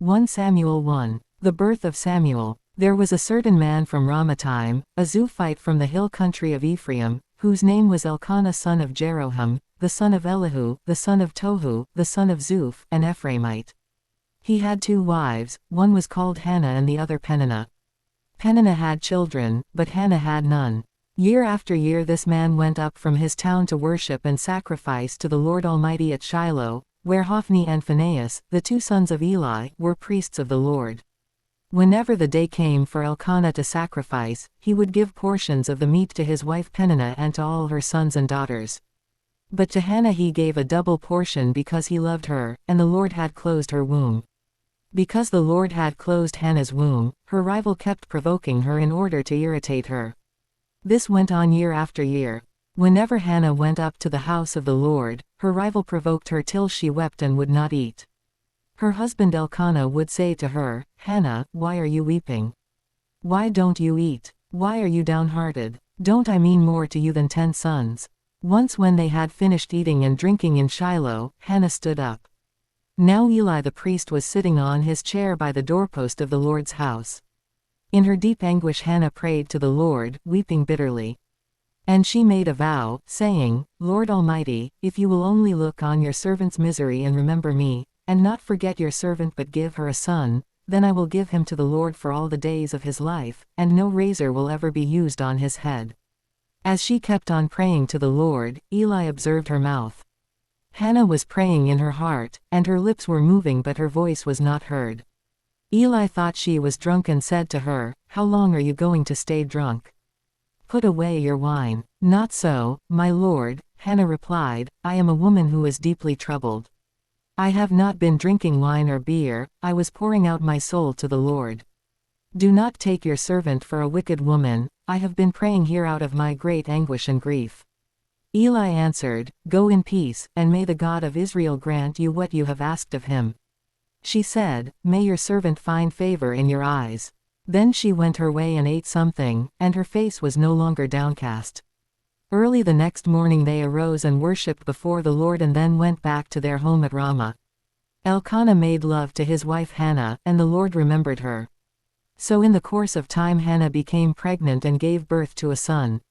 1 Samuel 1. The birth of Samuel. There was a certain man from Ramathaim, a Zuphite from the hill country of Ephraim, whose name was Elkanah son of Jeroham, the son of Elihu, the son of Tohu, the son of Zuph, an Ephraimite. He had 2 wives, one was called Hannah and the other Peninnah. Peninnah had children, but Hannah had none. Year after year this man went up from his town to worship and sacrifice to the Lord Almighty at Shiloh, where Hophni and Phinehas, the 2 sons of Eli, were priests of the Lord. Whenever the day came for Elkanah to sacrifice, he would give portions of the meat to his wife Peninnah and to all her sons and daughters. But to Hannah he gave a double portion because he loved her, and the Lord had closed her womb. Because the Lord had closed Hannah's womb, her rival kept provoking her in order to irritate her. This went on year after year. Whenever Hannah went up to the house of the Lord, her rival provoked her till she wept and would not eat. Her husband Elkanah would say to her, "Hannah, why are you weeping? Why don't you eat? Why are you downhearted? Don't I mean more to you than 10 sons?" Once when they had finished eating and drinking in Shiloh, Hannah stood up. Now Eli the priest was sitting on his chair by the doorpost of the Lord's house. In her deep anguish Hannah prayed to the Lord, weeping bitterly. And she made a vow, saying, "Lord Almighty, if you will only look on your servant's misery and remember me, and not forget your servant but give her a son, then I will give him to the Lord for all the days of his life, and no razor will ever be used on his head." As she kept on praying to the Lord, Eli observed her mouth. Hannah was praying in her heart, and her lips were moving but her voice was not heard. Eli thought she was drunk and said to her, "How long are you going to stay drunk? Put away your wine." "Not so, my lord," Hannah replied, "I am a woman who is deeply troubled. I have not been drinking wine or beer, I was pouring out my soul to the Lord. Do not take your servant for a wicked woman, I have been praying here out of my great anguish and grief." Eli answered, "Go in peace, and may the God of Israel grant you what you have asked of him." She said, "May your servant find favor in your eyes." Then she went her way and ate something, and her face was no longer downcast. Early the next morning they arose and worshipped before the Lord and then went back to their home at Ramah. Elkanah made love to his wife Hannah, and the Lord remembered her. So in the course of time Hannah became pregnant and gave birth to a son.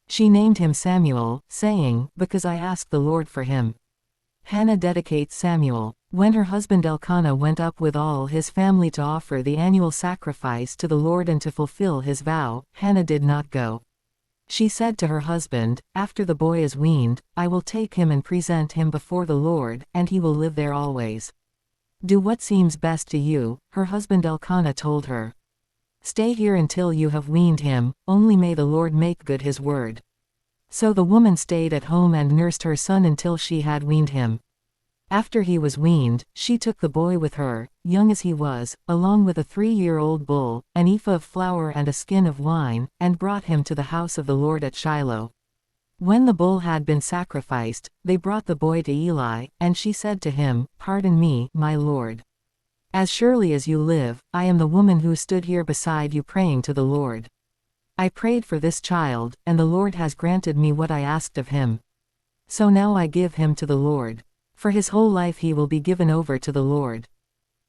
She named him Samuel, saying, "Because I asked the Lord for him." Hannah dedicates Samuel. When her husband Elkanah went up with all his family to offer the annual sacrifice to the Lord and to fulfill his vow, Hannah did not go. She said to her husband, "After the boy is weaned, I will take him and present him before the Lord, and he will live there always." "Do what seems best to you," her husband Elkanah told her. "Stay here until you have weaned him, only may the Lord make good his word." So the woman stayed at home and nursed her son until she had weaned him. After he was weaned, she took the boy with her, young as he was, along with a 3-year-old bull, an ephah of flour and a skin of wine, and brought him to the house of the Lord at Shiloh. When the bull had been sacrificed, they brought the boy to Eli, and she said to him, "Pardon me, my lord. As surely as you live, I am the woman who stood here beside you praying to the Lord. I prayed for this child, and the Lord has granted me what I asked of him. So now I give him to the Lord. For his whole life he will be given over to the Lord."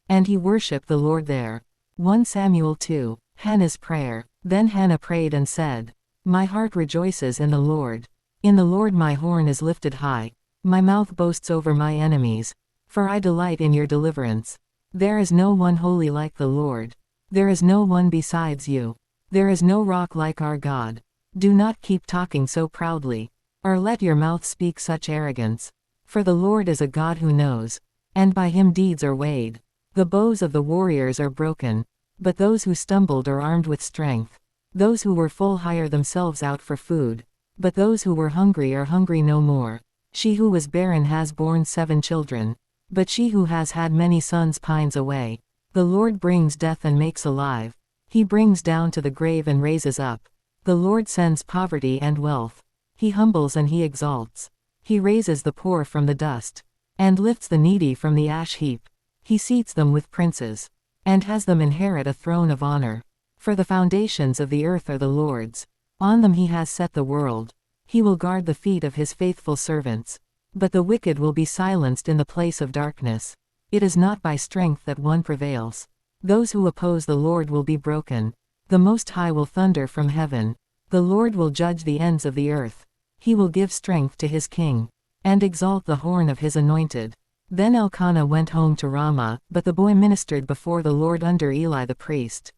And he worshipped the Lord there. 1 Samuel 2. Hannah's prayer. Then Hannah prayed and said, "My heart rejoices in the Lord. In the Lord my horn is lifted high. My mouth boasts over my enemies. For I delight in your deliverance. There is no one holy like the Lord. There is no one besides you. There is no rock like our God. Do not keep talking so proudly, or let your mouth speak such arrogance. For the Lord is a God who knows, and by him deeds are weighed. The bows of the warriors are broken, but those who stumbled are armed with strength. Those who were full hire themselves out for food, but those who were hungry are hungry no more. She who was barren has borne 7 children, but she who has had many sons pines away. The Lord brings death and makes alive. He brings down to the grave and raises up. The Lord sends poverty and wealth. He humbles and he exalts. He raises the poor from the dust, and lifts the needy from the ash heap. He seats them with princes, and has them inherit a throne of honor. For the foundations of the earth are the Lord's. On them he has set the world. He will guard the feet of his faithful servants. But the wicked will be silenced in the place of darkness. It is not by strength that one prevails. Those who oppose the Lord will be broken. The Most High will thunder from heaven. The Lord will judge the ends of the earth. He will give strength to his king, and exalt the horn of his anointed. Then Elkanah went home to Ramah, but the boy ministered before the Lord under Eli the priest.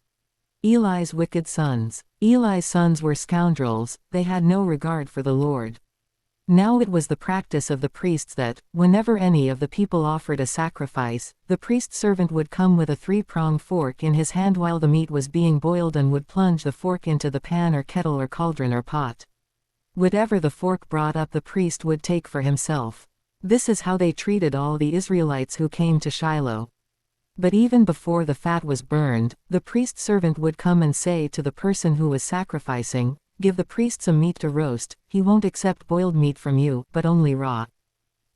Eli's wicked sons. Eli's sons were scoundrels, they had no regard for the Lord. Now it was the practice of the priests that, whenever any of the people offered a sacrifice, the priest's servant would come with a three-pronged fork in his hand while the meat was being boiled and would plunge the fork into the pan or kettle or cauldron or pot. Whatever the fork brought up the priest would take for himself. This is how they treated all the Israelites who came to Shiloh. But even before the fat was burned, the priest's servant would come and say to the person who was sacrificing, "Give the priest some meat to roast, he won't accept boiled meat from you, but only raw."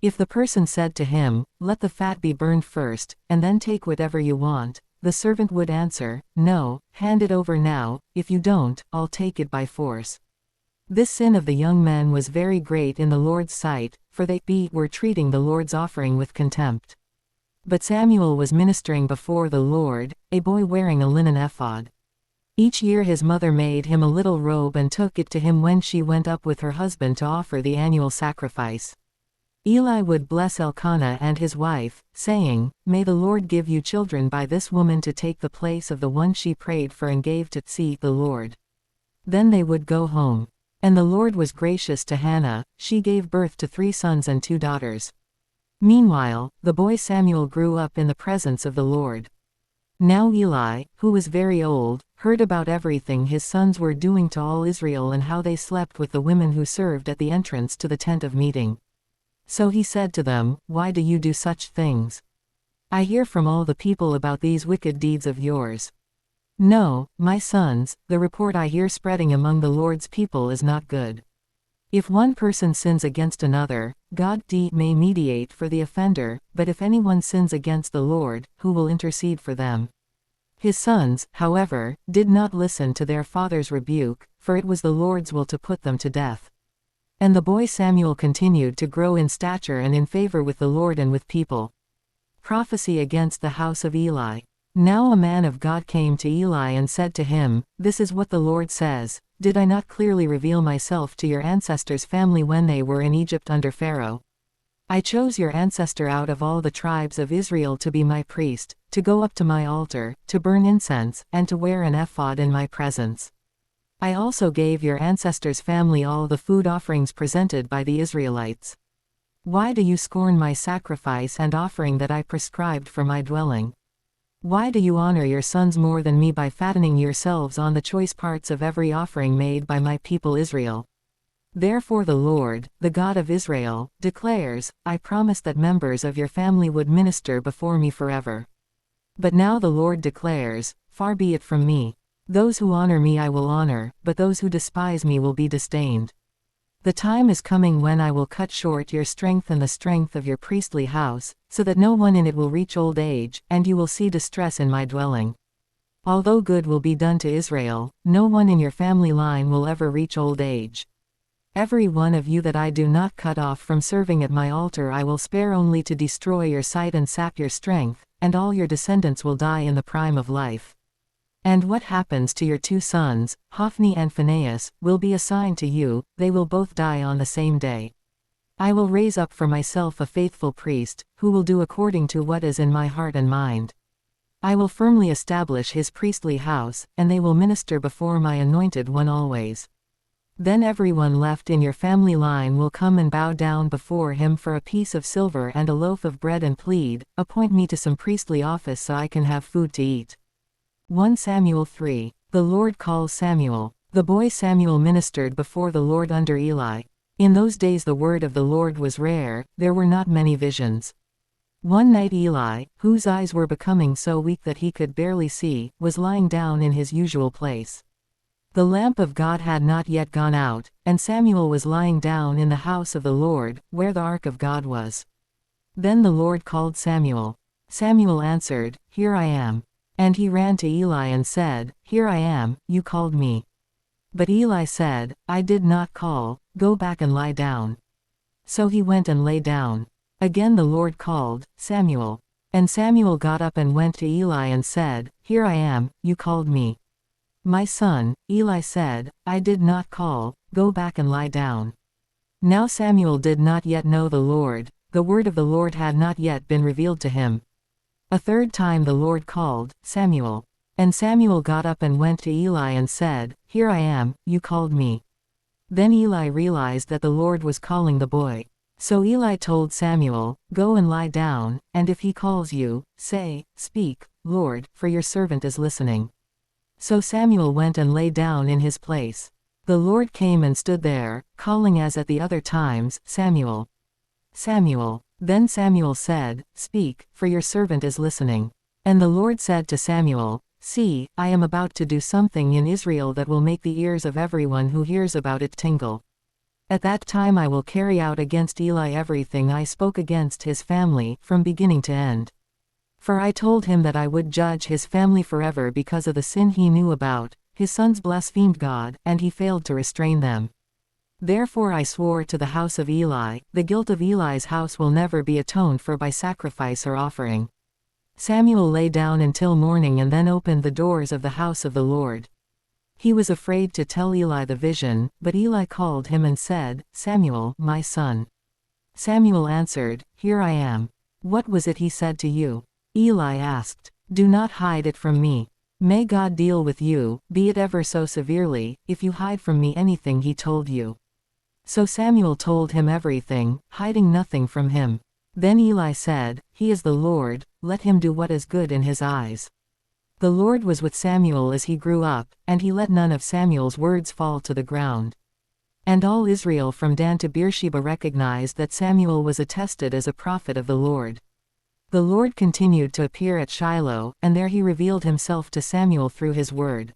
If the person said to him, "Let the fat be burned first, and then take whatever you want," the servant would answer, "No, hand it over now, if you don't, I'll take it by force." This sin of the young men was very great in the Lord's sight, for they were treating the Lord's offering with contempt. But Samuel was ministering before the Lord, a boy wearing a linen ephod. Each year his mother made him a little robe and took it to him when she went up with her husband to offer the annual sacrifice. Eli would bless Elkanah and his wife, saying, "May the Lord give you children by this woman to take the place of the one she prayed for and gave to see the Lord." Then they would go home. And the Lord was gracious to Hannah, she gave birth to 3 sons and 2 daughters. Meanwhile, the boy Samuel grew up in the presence of the Lord. Now Eli, who was very old, heard about everything his sons were doing to all Israel and how they slept with the women who served at the entrance to the tent of meeting. So he said to them, "Why do you do such things? I hear from all the people about these wicked deeds of yours. No, my sons, the report I hear spreading among the Lord's people is not good. If one person sins against another, God may mediate for the offender, but if anyone sins against the Lord, who will intercede for them?" His sons, however, did not listen to their father's rebuke, for it was the Lord's will to put them to death. And the boy Samuel continued to grow in stature and in favor with the Lord and with people. Prophecy against the house of Eli. Now a man of God came to Eli and said to him, "This is what the Lord says, did I not clearly reveal myself to your ancestors' family when they were in Egypt under Pharaoh? I chose your ancestor out of all the tribes of Israel to be my priest, to go up to my altar, to burn incense, and to wear an ephod in my presence. I also gave your ancestors' family all the food offerings presented by the Israelites. Why do you scorn my sacrifice and offering that I prescribed for my dwelling? Why do you honor your sons more than me by fattening yourselves on the choice parts of every offering made by my people Israel? Therefore the Lord, the God of Israel, declares, I promised that members of your family would minister before me forever. But now the Lord declares, far be it from me. Those who honor me I will honor, but those who despise me will be disdained. The time is coming when I will cut short your strength and the strength of your priestly house, so that no one in it will reach old age, and you will see distress in my dwelling. Although good will be done to Israel, no one in your family line will ever reach old age. Every one of you that I do not cut off from serving at my altar I will spare only to destroy your sight and sap your strength, and all your descendants will die in the prime of life. And what happens to your 2 sons, Hophni and Phinehas, will be assigned to you, they will both die on the same day. I will raise up for myself a faithful priest, who will do according to what is in my heart and mind. I will firmly establish his priestly house, and they will minister before my anointed one always. Then everyone left in your family line will come and bow down before him for a piece of silver and a loaf of bread and plead, appoint me to some priestly office so I can have food to eat. 1 Samuel 3. The Lord calls Samuel. The boy Samuel ministered before the Lord under Eli. In those days the word of the Lord was rare, there were not many visions. One night Eli, whose eyes were becoming so weak that he could barely see, was lying down in his usual place. The lamp of God had not yet gone out, and Samuel was lying down in the house of the Lord, where the ark of God was. Then the Lord called Samuel. Samuel answered, Here I am. And he ran to Eli and said, Here I am, you called me. But Eli said, I did not call, go back and lie down. So he went and lay down. Again the Lord called, Samuel. And Samuel got up and went to Eli and said, Here I am, you called me. My son. Eli said, I did not call, go back and lie down. Now Samuel did not yet know the Lord, the word of the Lord had not yet been revealed to him. A third time the Lord called, Samuel. And Samuel got up and went to Eli and said, Here I am, you called me. Then Eli realized that the Lord was calling the boy. So Eli told Samuel, Go and lie down, and if he calls you, say, Speak, Lord, for your servant is listening. So Samuel went and lay down in his place. The Lord came and stood there, calling as at the other times, Samuel. Samuel. Then Samuel said, Speak, for your servant is listening. And the Lord said to Samuel, See, I am about to do something in Israel that will make the ears of everyone who hears about it tingle. At that time I will carry out against Eli everything I spoke against his family, from beginning to end. For I told him that I would judge his family forever because of the sin he knew about, his sons blasphemed God, and he failed to restrain them. Therefore I swore to the house of Eli, the guilt of Eli's house will never be atoned for by sacrifice or offering. Samuel lay down until morning and then opened the doors of the house of the Lord. He was afraid to tell Eli the vision, but Eli called him and said, Samuel, my son. Samuel answered, Here I am. What was it he said to you? Eli asked, Do not hide it from me. May God deal with you, be it ever so severely, if you hide from me anything he told you. So Samuel told him everything, hiding nothing from him. Then Eli said, He is the Lord, let him do what is good in his eyes. The Lord was with Samuel as he grew up, and he let none of Samuel's words fall to the ground. And all Israel from Dan to Beersheba recognized that Samuel was attested as a prophet of the Lord. The Lord continued to appear at Shiloh, and there he revealed himself to Samuel through his word.